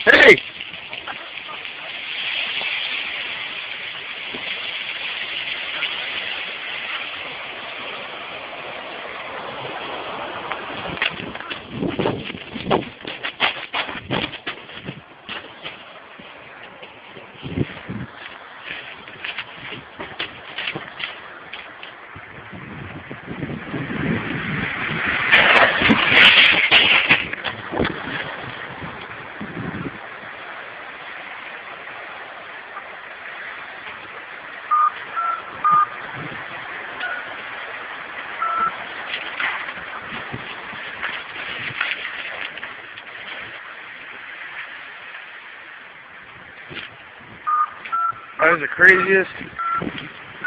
Hey! That is the craziest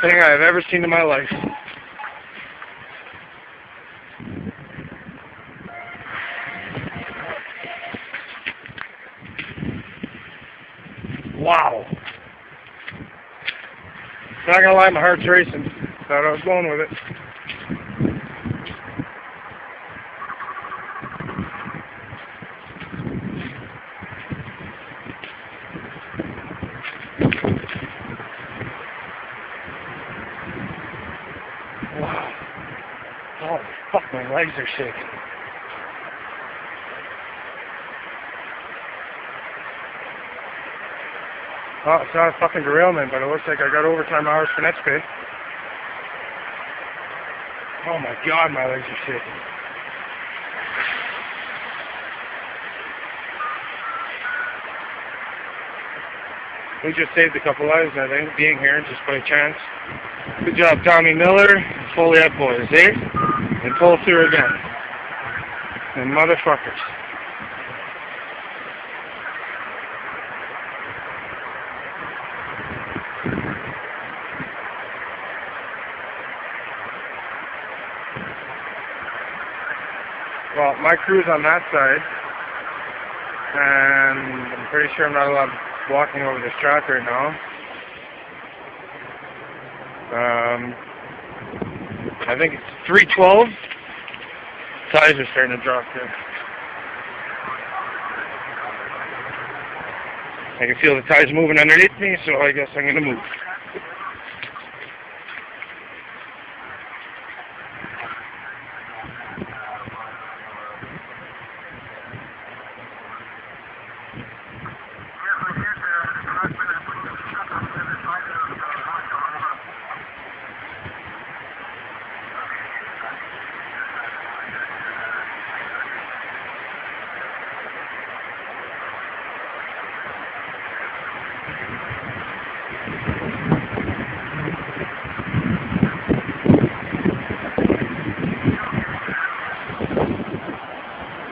thing I have ever seen in my life. Wow. Not gonna lie, my heart's racing. Thought I was going with it. Wow. Oh, fuck, my legs are shaking. Oh, it's not a fucking derailment, but it looks like I got overtime hours for next pay. Oh my god, my legs are shaking. We just saved a couple lives, I think, being here just by chance. Good job, Tommy Miller, Foleyet boys, eh? And pull through again. And motherfuckers. Well, my crew's on that side, and I'm pretty sure I'm not allowed walking over this track right now. I think it's 3:12. Tires are starting to drop here. I can feel the tires moving underneath me, so I guess I'm going to move.